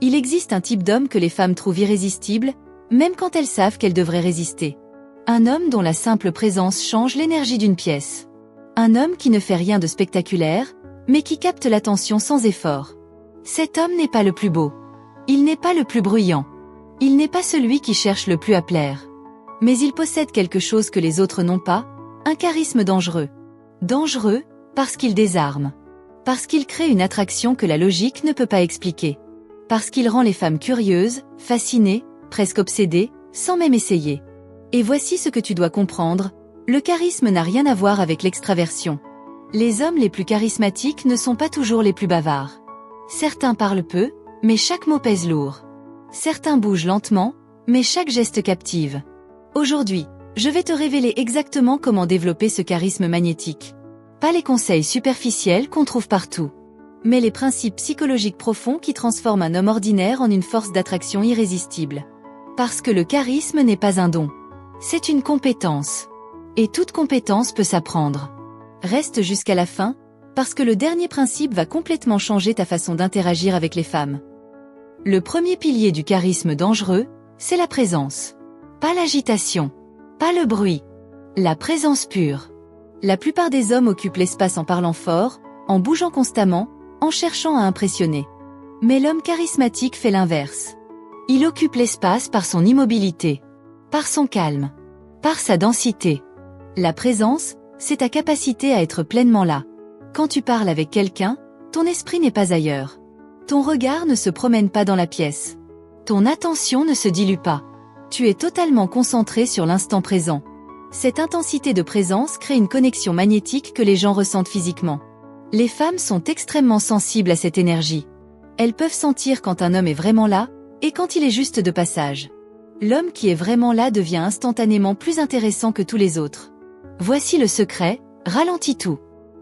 Il existe un type d'homme que les femmes trouvent irrésistible, même quand elles savent qu'elles devraient résister. Un homme dont la simple présence change l'énergie d'une pièce. Un homme qui ne fait rien de spectaculaire, mais qui capte l'attention sans effort. Cet homme n'est pas le plus beau. Il n'est pas le plus bruyant. Il n'est pas celui qui cherche le plus à plaire. Mais il possède quelque chose que les autres n'ont pas, un charisme dangereux. Dangereux, parce qu'il désarme. Parce qu'il crée une attraction que la logique ne peut pas expliquer. Parce qu'il rend les femmes curieuses, fascinées, presque obsédées, sans même essayer. Et voici ce que tu dois comprendre, le charisme n'a rien à voir avec l'extraversion. Les hommes les plus charismatiques ne sont pas toujours les plus bavards. Certains parlent peu, mais chaque mot pèse lourd. Certains bougent lentement, mais chaque geste captive. Aujourd'hui, je vais te révéler exactement comment développer ce charisme magnétique. Pas les conseils superficiels qu'on trouve partout, mais les principes psychologiques profonds qui transforment un homme ordinaire en une force d'attraction irrésistible. Parce que le charisme n'est pas un don. C'est une compétence. Et toute compétence peut s'apprendre. Reste jusqu'à la fin, parce que le dernier principe va complètement changer ta façon d'interagir avec les femmes. Le premier pilier du charisme dangereux, c'est la présence. Pas l'agitation. Pas le bruit. La présence pure. La plupart des hommes occupent l'espace en parlant fort, en bougeant constamment, en cherchant à impressionner. Mais l'homme charismatique fait l'inverse. Il occupe l'espace par son immobilité, par son calme, par sa densité. La présence, c'est ta capacité à être pleinement là. Quand tu parles avec quelqu'un, ton esprit n'est pas ailleurs. Ton regard ne se promène pas dans la pièce. Ton attention ne se dilue pas. Tu es totalement concentré sur l'instant présent. Cette intensité de présence crée une connexion magnétique que les gens ressentent physiquement. Les femmes sont extrêmement sensibles à cette énergie. Elles peuvent sentir quand un homme est vraiment là, et quand il est juste de passage. L'homme qui est vraiment là devient instantanément plus intéressant que tous les autres. Voici le secret, ralentis tout.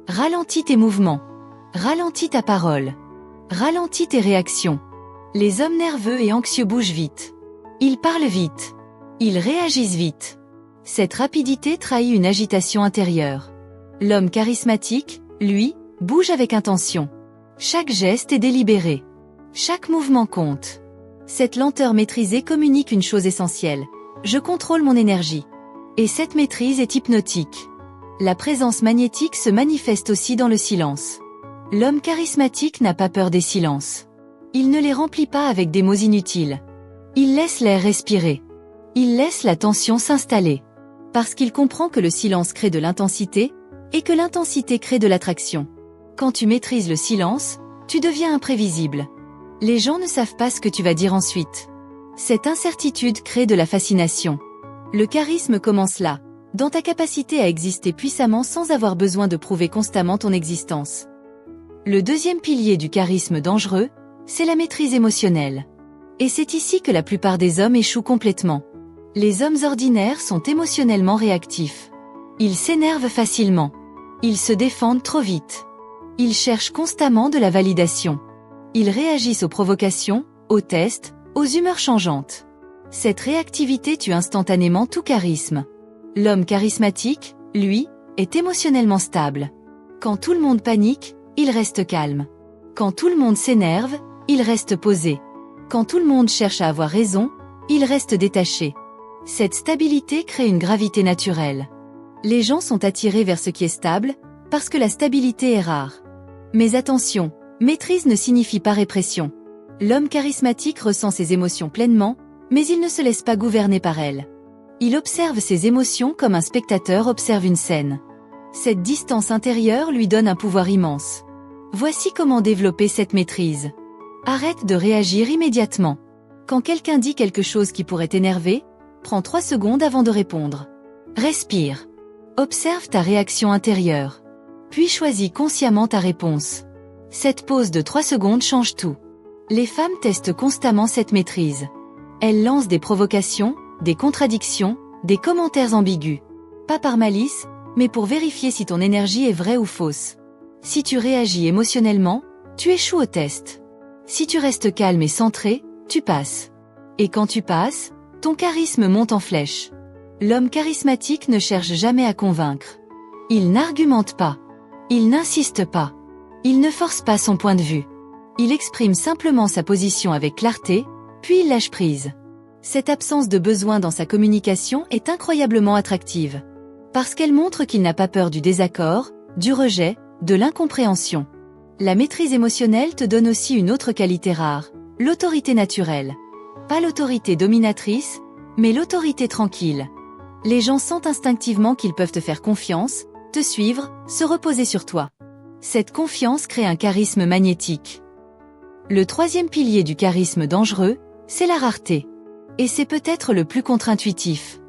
Ralentis tes mouvements. Ralentis ta parole. Ralentis tes réactions. Les hommes nerveux et anxieux bougent vite. Ils parlent vite. Ils réagissent vite. Cette rapidité trahit une agitation intérieure. L'homme charismatique, lui, bouge avec intention. Chaque geste est délibéré. Chaque mouvement compte. Cette lenteur maîtrisée communique une chose essentielle. Je contrôle mon énergie. Et cette maîtrise est hypnotique. La présence magnétique se manifeste aussi dans le silence. L'homme charismatique n'a pas peur des silences. Il ne les remplit pas avec des mots inutiles. Il laisse l'air respirer. Il laisse la tension s'installer. Parce qu'il comprend que le silence crée de l'intensité, et que l'intensité crée de l'attraction. Quand tu maîtrises le silence, tu deviens imprévisible. Les gens ne savent pas ce que tu vas dire ensuite. Cette incertitude crée de la fascination. Le charisme commence là, dans ta capacité à exister puissamment sans avoir besoin de prouver constamment ton existence. Le deuxième pilier du charisme dangereux, c'est la maîtrise émotionnelle. Et c'est ici que la plupart des hommes échouent complètement. Les hommes ordinaires sont émotionnellement réactifs. Ils s'énervent facilement. Ils se défendent trop vite. Ils cherchent constamment de la validation. Ils réagissent aux provocations, aux tests, aux humeurs changeantes. Cette réactivité tue instantanément tout charisme. L'homme charismatique, lui, est émotionnellement stable. Quand tout le monde panique, il reste calme. Quand tout le monde s'énerve, il reste posé. Quand tout le monde cherche à avoir raison, il reste détaché. Cette stabilité crée une gravité naturelle. Les gens sont attirés vers ce qui est stable, parce que la stabilité est rare. Mais attention, maîtrise ne signifie pas répression. L'homme charismatique ressent ses émotions pleinement, mais il ne se laisse pas gouverner par elles. Il observe ses émotions comme un spectateur observe une scène. Cette distance intérieure lui donne un pouvoir immense. Voici comment développer cette maîtrise. Arrête de réagir immédiatement. Quand quelqu'un dit quelque chose qui pourrait t'énerver, prends 3 secondes avant de répondre. Respire. Observe ta réaction intérieure. Puis choisis consciemment ta réponse. Cette pause de 3 secondes change tout. Les femmes testent constamment cette maîtrise. Elles lancent des provocations, des contradictions, des commentaires ambigus. Pas par malice, mais pour vérifier si ton énergie est vraie ou fausse. Si tu réagis émotionnellement, tu échoues au test. Si tu restes calme et centré, tu passes. Et quand tu passes, ton charisme monte en flèche. L'homme charismatique ne cherche jamais à convaincre. Il n'argumente pas. Il n'insiste pas. Il ne force pas son point de vue. Il exprime simplement sa position avec clarté, puis il lâche prise. Cette absence de besoin dans sa communication est incroyablement attractive. Parce qu'elle montre qu'il n'a pas peur du désaccord, du rejet, de l'incompréhension. La maîtrise émotionnelle te donne aussi une autre qualité rare, l'autorité naturelle. Pas l'autorité dominatrice, mais l'autorité tranquille. Les gens sentent instinctivement qu'ils peuvent te faire confiance, te suivre, se reposer sur toi. Cette confiance crée un charisme magnétique. Le troisième pilier du charisme dangereux, c'est la rareté. Et c'est peut-être le plus contre-intuitif.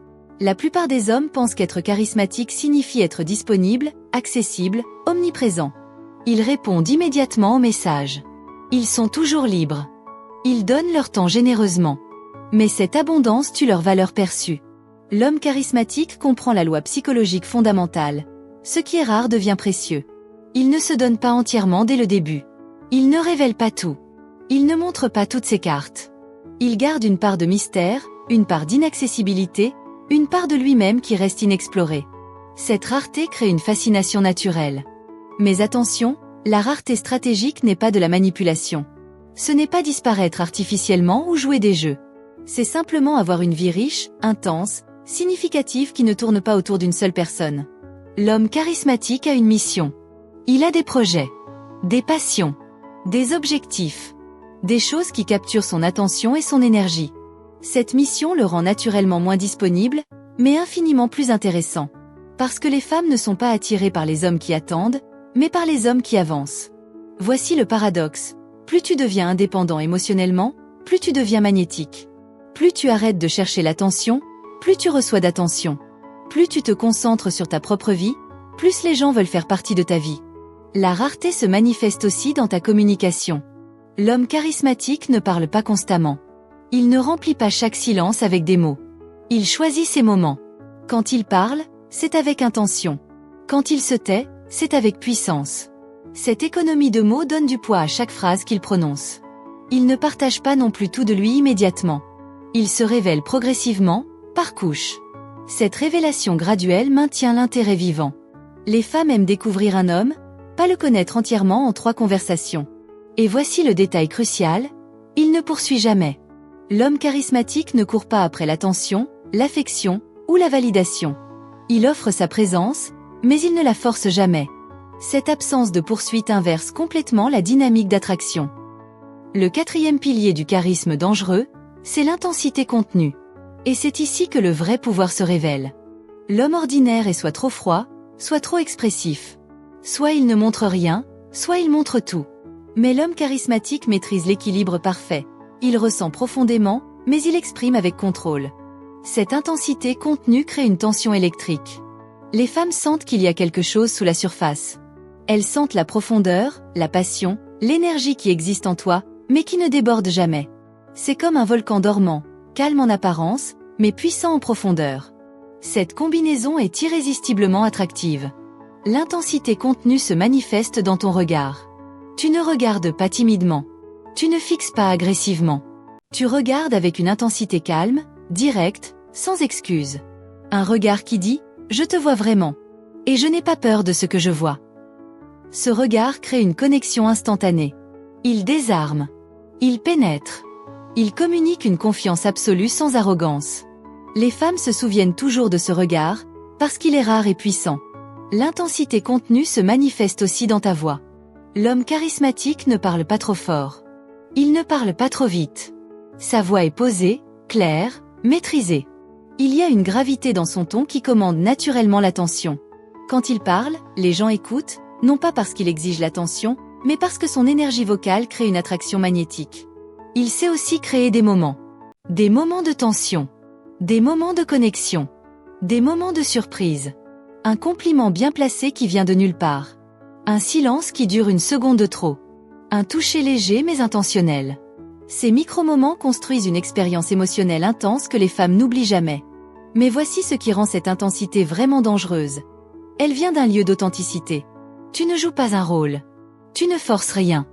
La plupart des hommes pensent qu'être charismatique signifie être disponible, accessible, omniprésent. Ils répondent immédiatement aux messages. Ils sont toujours libres. Ils donnent leur temps généreusement. Mais cette abondance tue leur valeur perçue. L'homme charismatique comprend la loi psychologique fondamentale. Ce qui est rare devient précieux. Il ne se donne pas entièrement dès le début. Il ne révèle pas tout. Il ne montre pas toutes ses cartes. Il garde une part de mystère, une part d'inaccessibilité, une part de lui-même qui reste inexplorée. Cette rareté crée une fascination naturelle. Mais attention, la rareté stratégique n'est pas de la manipulation. Ce n'est pas disparaître artificiellement ou jouer des jeux. C'est simplement avoir une vie riche, intense, significative qui ne tourne pas autour d'une seule personne. L'homme charismatique a une mission. Il a des projets, des passions, des objectifs, des choses qui capturent son attention et son énergie. Cette mission le rend naturellement moins disponible, mais infiniment plus intéressant. Parce que les femmes ne sont pas attirées par les hommes qui attendent, mais par les hommes qui avancent. Voici le paradoxe. Plus tu deviens indépendant émotionnellement, plus tu deviens magnétique. Plus tu arrêtes de chercher l'attention, plus tu reçois d'attention. Plus tu te concentres sur ta propre vie, plus les gens veulent faire partie de ta vie. La rareté se manifeste aussi dans ta communication. L'homme charismatique ne parle pas constamment. Il ne remplit pas chaque silence avec des mots. Il choisit ses moments. Quand il parle, c'est avec intention. Quand il se tait, c'est avec puissance. Cette économie de mots donne du poids à chaque phrase qu'il prononce. Il ne partage pas non plus tout de lui immédiatement. Il se révèle progressivement, par couches. Cette révélation graduelle maintient l'intérêt vivant. Les femmes aiment découvrir un homme, pas le connaître entièrement en 3 conversations. Et voici le détail crucial, il ne poursuit jamais. L'homme charismatique ne court pas après l'attention, l'affection ou la validation. Il offre sa présence, mais il ne la force jamais. Cette absence de poursuite inverse complètement la dynamique d'attraction. Le 4e pilier du charisme dangereux, c'est l'intensité contenue. Et c'est ici que le vrai pouvoir se révèle. L'homme ordinaire est soit trop froid, soit trop expressif. Soit il ne montre rien, soit il montre tout. Mais l'homme charismatique maîtrise l'équilibre parfait. Il ressent profondément, mais il exprime avec contrôle. Cette intensité contenue crée une tension électrique. Les femmes sentent qu'il y a quelque chose sous la surface. Elles sentent la profondeur, la passion, l'énergie qui existe en toi, mais qui ne déborde jamais. C'est comme un volcan dormant, calme en apparence, mais puissant en profondeur. Cette combinaison est irrésistiblement attractive. L'intensité contenue se manifeste dans ton regard. Tu ne regardes pas timidement. Tu ne fixes pas agressivement. Tu regardes avec une intensité calme, directe, sans excuse. Un regard qui dit « Je te vois vraiment. Et je n'ai pas peur de ce que je vois ». Ce regard crée une connexion instantanée. Il désarme. Il pénètre. Il communique une confiance absolue sans arrogance. Les femmes se souviennent toujours de ce regard, parce qu'il est rare et puissant. L'intensité contenue se manifeste aussi dans ta voix. L'homme charismatique ne parle pas trop fort. Il ne parle pas trop vite. Sa voix est posée, claire, maîtrisée. Il y a une gravité dans son ton qui commande naturellement l'attention. Quand il parle, les gens écoutent, non pas parce qu'il exige l'attention, mais parce que son énergie vocale crée une attraction magnétique. Il sait aussi créer des moments. Des moments de tension. Des moments de connexion. Des moments de surprise. Un compliment bien placé qui vient de nulle part. Un silence qui dure une seconde de trop. Un toucher léger mais intentionnel. Ces micro-moments construisent une expérience émotionnelle intense que les femmes n'oublient jamais. Mais voici ce qui rend cette intensité vraiment dangereuse. Elle vient d'un lieu d'authenticité. Tu ne joues pas un rôle. Tu ne forces rien.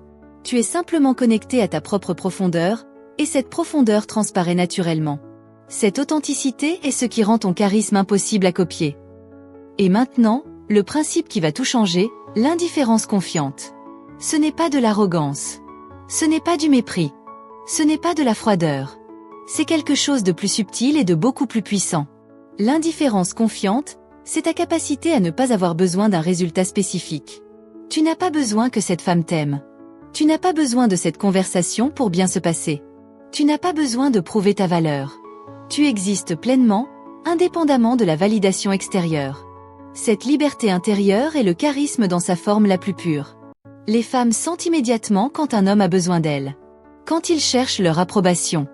Tu es simplement connecté à ta propre profondeur, et cette profondeur transparaît naturellement. Cette authenticité est ce qui rend ton charisme impossible à copier. Et maintenant, le principe qui va tout changer, l'indifférence confiante. Ce n'est pas de l'arrogance. Ce n'est pas du mépris. Ce n'est pas de la froideur. C'est quelque chose de plus subtil et de beaucoup plus puissant. L'indifférence confiante, c'est ta capacité à ne pas avoir besoin d'un résultat spécifique. Tu n'as pas besoin que cette femme t'aime. Tu n'as pas besoin de cette conversation pour bien se passer. Tu n'as pas besoin de prouver ta valeur. Tu existes pleinement, indépendamment de la validation extérieure. Cette liberté intérieure est le charisme dans sa forme la plus pure. Les femmes sentent immédiatement quand un homme a besoin d'elles. Quand il cherche leur approbation.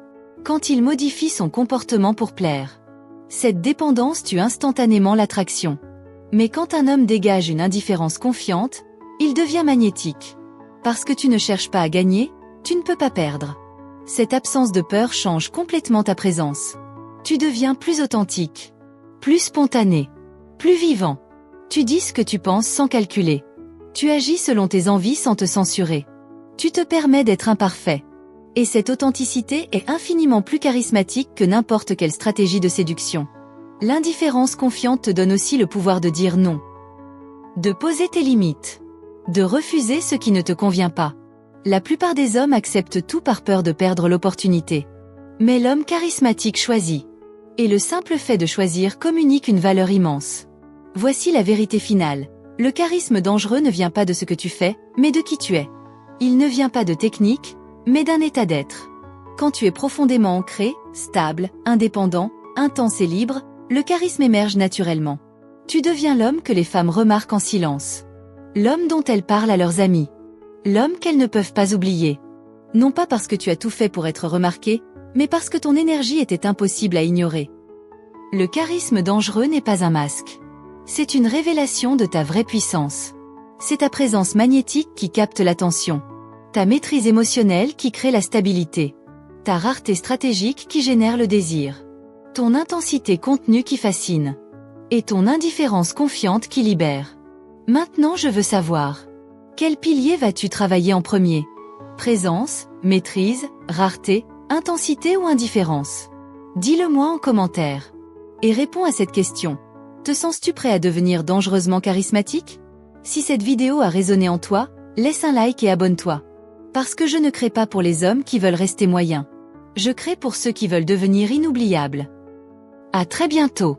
Quand il modifie son comportement pour plaire. Cette dépendance tue instantanément l'attraction. Mais quand un homme dégage une indifférence confiante, il devient magnétique. Parce que tu ne cherches pas à gagner, tu ne peux pas perdre. Cette absence de peur change complètement ta présence. Tu deviens plus authentique, plus spontané, plus vivant. Tu dis ce que tu penses sans calculer. Tu agis selon tes envies sans te censurer. Tu te permets d'être imparfait. Et cette authenticité est infiniment plus charismatique que n'importe quelle stratégie de séduction. L'indifférence confiante te donne aussi le pouvoir de dire non. De poser tes limites. De refuser ce qui ne te convient pas. La plupart des hommes acceptent tout par peur de perdre l'opportunité. Mais l'homme charismatique choisit. Et le simple fait de choisir communique une valeur immense. Voici la vérité finale. Le charisme dangereux ne vient pas de ce que tu fais, mais de qui tu es. Il ne vient pas de technique, mais d'un état d'être. Quand tu es profondément ancré, stable, indépendant, intense et libre, le charisme émerge naturellement. Tu deviens l'homme que les femmes remarquent en silence. L'homme dont elles parlent à leurs amis. L'homme qu'elles ne peuvent pas oublier. Non pas parce que tu as tout fait pour être remarqué, mais parce que ton énergie était impossible à ignorer. Le charisme dangereux n'est pas un masque. C'est une révélation de ta vraie puissance. C'est ta présence magnétique qui capte l'attention. Ta maîtrise émotionnelle qui crée la stabilité. Ta rareté stratégique qui génère le désir. Ton intensité contenue qui fascine. Et ton indifférence confiante qui libère. Maintenant je veux savoir. Quel pilier vas-tu travailler en premier? Présence, maîtrise, rareté, intensité ou indifférence? Dis-le-moi en commentaire. Et réponds à cette question. Te sens-tu prêt à devenir dangereusement charismatique? Si cette vidéo a résonné en toi, laisse un like et abonne-toi. Parce que je ne crée pas pour les hommes qui veulent rester moyens. Je crée pour ceux qui veulent devenir inoubliables. À très bientôt.